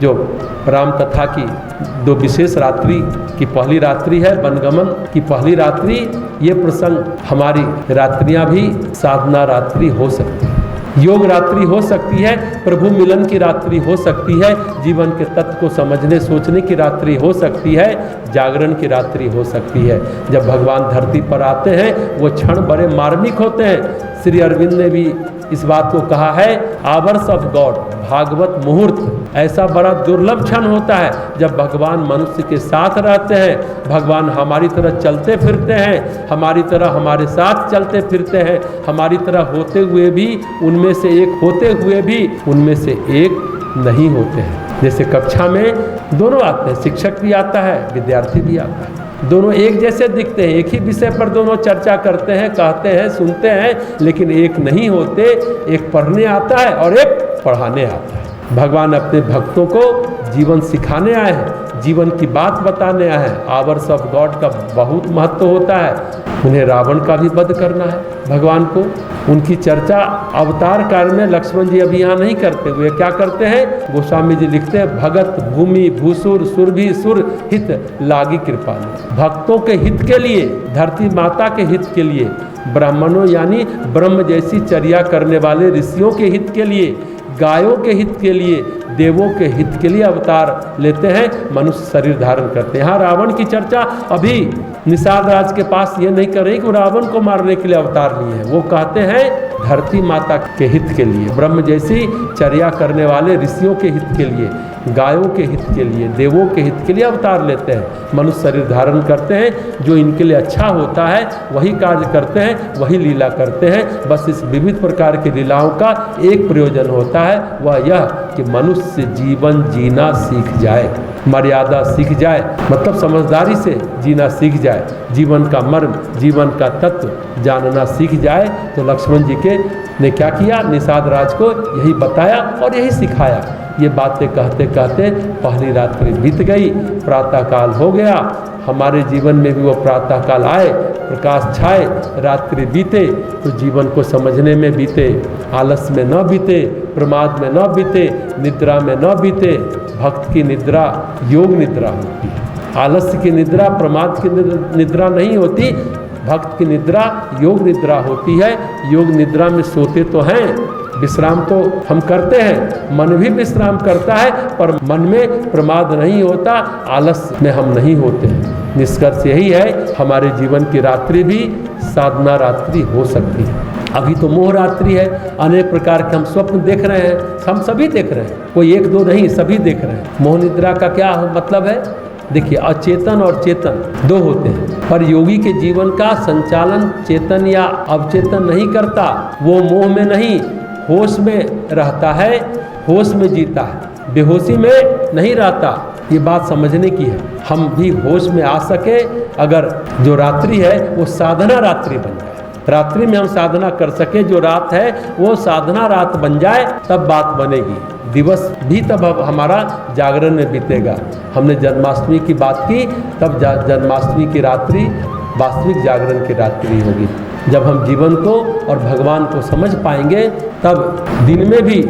जो राम कथा की दो विशेष रात्रि की पहली रात्रि है वनगमन की पहली रात्रि। ये प्रसंग हमारी रात्रियां भी साधना रात्रि हो सकती है, योग रात्रि हो सकती है, प्रभु मिलन की रात्रि हो सकती है, जीवन के तत्व को समझने सोचने की रात्रि हो सकती है, जागरण की रात्रि हो सकती है। जब भगवान धरती पर आते हैं वो क्षण बड़े मार्मिक होते हैं। श्री अरविंद ने भी इस बात को कहा है, आवर्स ऑफ गॉड, भागवत मुहूर्त ऐसा बड़ा दुर्लभ क्षण होता है जब भगवान मनुष्य के साथ रहते हैं। भगवान हमारी तरह चलते फिरते हैं, हमारी तरह हमारे साथ चलते फिरते हैं, हमारी तरह होते हुए भी उनमें से एक होते हुए भी उनमें से एक नहीं होते हैं। जैसे कक्षा में दोनों आते हैं, शिक्षक भी आता है, विद्यार्थी भी आता है, दोनों एक जैसे दिखते हैं, एक ही विषय पर दोनों चर्चा करते हैं, कहते हैं, सुनते हैं, लेकिन एक नहीं होते। एक पढ़ने आता है और एक पढ़ाने आता है। भगवान अपने भक्तों को जीवन सिखाने आए हैं, जीवन की बात बताने आए हैं। आवर्स ऑफ गॉड का बहुत महत्व होता है। उन्हें रावण का भी वध करना है भगवान को। उनकी चर्चा अवतार काल में लक्ष्मण जी अभी यहाँ नहीं करते हुए क्या करते हैं, गोस्वामी जी लिखते हैं, भगत भूमि भूसुर सुरभि सुर हित लागी कृपालु। भक्तों के हित के लिए, धरती माता के हित के लिए, ब्राह्मणों यानी ब्रह्म जैसी चर्या करने वाले ऋषियों के हित के लिए, गायों के हित के लिए, देवों के हित के लिए अवतार लेते हैं, मनुष्य शरीर धारण करते हैं। यहाँ रावण की चर्चा अभी निषाद राज के पास ये नहीं कर रही कि रावण को मारने के लिए अवतार लिए हैं। वो कहते हैं धरती माता के हित के लिए, ब्रह्म जैसी चर्या करने वाले ऋषियों के हित के लिए, गायों के हित के लिए, देवों के हित के लिए अवतार लेते हैं, मनुष्य शरीर धारण करते हैं। जो इनके लिए अच्छा होता है वही कार्य करते हैं, वही लीला करते हैं। बस इस विविध प्रकार की लीलाओं का एक प्रयोजन होता है, वह यह कि मनुष्य जीवन जीना सीख जाए, मर्यादा सीख जाए, मतलब समझदारी से जीना सीख जाए, जीवन का मर्म, जीवन का तत्व जानना सीख जाए। तो लक्ष्मण जी ने क्या किया, निषाद राज को यही बताया और यही सिखाया। ये बातें कहते कहते पहली रात्रि बीत गई, प्रातः काल हो गया। हमारे जीवन में भी वो प्रातः काल आए, प्रकाश छाए, रात्रि बीते तो जीवन को समझने में बीते, आलस्य में न बीते, प्रमाद में न बीते, निद्रा में न बीते। भक्त की निद्रा योग निद्रा होती है, आलस्य की निद्रा, प्रमाद की निद्रा नहीं होती। भक्त की निद्रा योग निद्रा होती है। योग निद्रा में सोते तो हैं, विश्राम तो हम करते हैं, मन भी विश्राम करता है, पर मन में प्रमाद नहीं होता, आलस्य में हम नहीं होते। निष्कर्ष यही है, हमारे जीवन की रात्रि भी साधना रात्रि हो सकती है। अभी तो मोह रात्रि है, अनेक प्रकार के हम स्वप्न देख रहे हैं, हम सभी देख रहे हैं, कोई एक दो नहीं, सभी देख रहे हैं। मोह निद्रा का क्या मतलब है? देखिए, अचेतन और चेतन दो होते हैं, पर योगी के जीवन का संचालन चेतन या अवचेतन नहीं करता। वो मोह में नहीं, होश में रहता है, होश में जीता है, बेहोशी में नहीं रहता। ये बात समझने की है। हम भी होश में आ सके, अगर जो रात्रि है वो साधना रात्रि बन जाए, रात्रि में हम साधना कर सके, जो रात है वो साधना रात बन जाए, तब बात बनेगी। दिवस भी तब हमारा जागरण में बीतेगा। हमने जन्माष्टमी की बात की, तब जन्माष्टमी की रात्रि वास्तविक जागरण की रात्रि होगी। जब हम जीवन को और भगवान को समझ पाएंगे, तब दिन में भी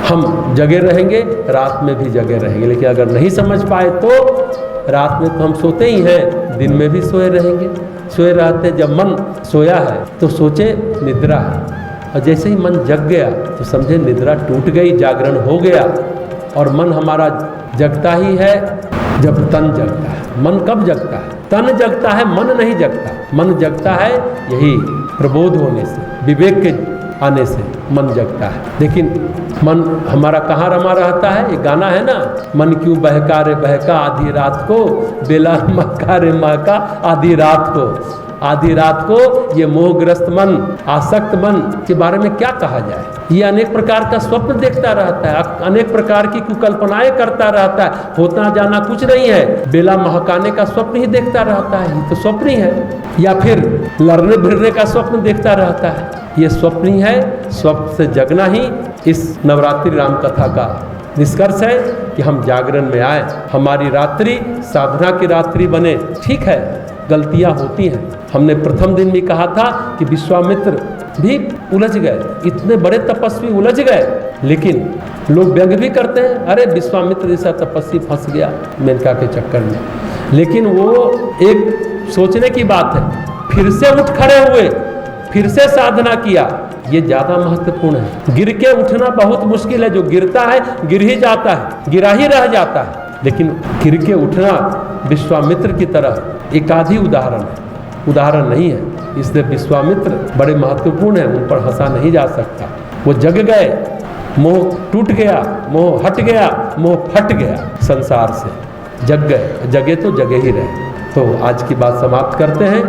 हम जगे रहेंगे, रात में भी जगे रहेंगे। लेकिन अगर नहीं समझ पाए तो रात में तो हम सोते ही हैं, दिन में भी सोए रहेंगे। सोए रहते, जब मन सोया है तो सोचे निद्रा है, और जैसे ही मन जग गया तो समझे निद्रा टूट गई, जागरण हो गया। और मन हमारा जगता ही है जब तन जगता है। मन कब जगता है? तन जगता है, मन नहीं जगता। मन जगता है यही प्रबोध होने से, विवेक के आने से मन जगता है। लेकिन मन हमारा कहाँ रमा रहता है? ये गाना है ना, मन क्यों बहका रे बहका आधी रात को, बेला महका रे महका आधी रात को। आधी रात को ये मोहग्रस्त मन, आसक्त मन के बारे में क्या कहा जाए? ये अनेक प्रकार का स्वप्न देखता रहता है, अनेक प्रकार की कुकल्पनाएं करता रहता है, होता जाना कुछ नहीं है, बेला महकाने का स्वप्न ही देखता रहता है, ये तो स्वप्न ही है। या फिर लड़ने भिड़ने का स्वप्न देखता रहता है, ये स्वप्न ही है। स्वप्न से जगना ही इस नवरात्रि राम कथा का निष्कर्ष है कि हम जागरण में आए, हमारी रात्रि साधना की रात्रि बने। ठीक है, गलतियां होती हैं। हमने प्रथम दिन भी कहा था कि विश्वामित्र भी उलझ गए, इतने बड़े तपस्वी उलझ गए। लेकिन लोग व्यंग भी करते हैं, अरे विश्वामित्र जैसा तपस्वी फंस गया मेनका के चक्कर में। लेकिन वो एक सोचने की बात है, फिर से उठ खड़े हुए, फिर से साधना किया, ये ज्यादा महत्वपूर्ण है। गिर के उठना बहुत मुश्किल है, जो गिरता है गिर ही जाता है, गिरा ही रह जाता है। लेकिन गिर के उठना विश्वामित्र की तरह एक आधी उदाहरण नहीं है। इसलिए विश्वामित्र बड़े महत्वपूर्ण है, उन पर हंसा नहीं जा सकता। वो जग गए, मोह टूट गया, मोह हट गया, मोह फट गया संसार से, जग गए, जगे तो जगे ही रहे। तो आज की बात समाप्त करते हैं।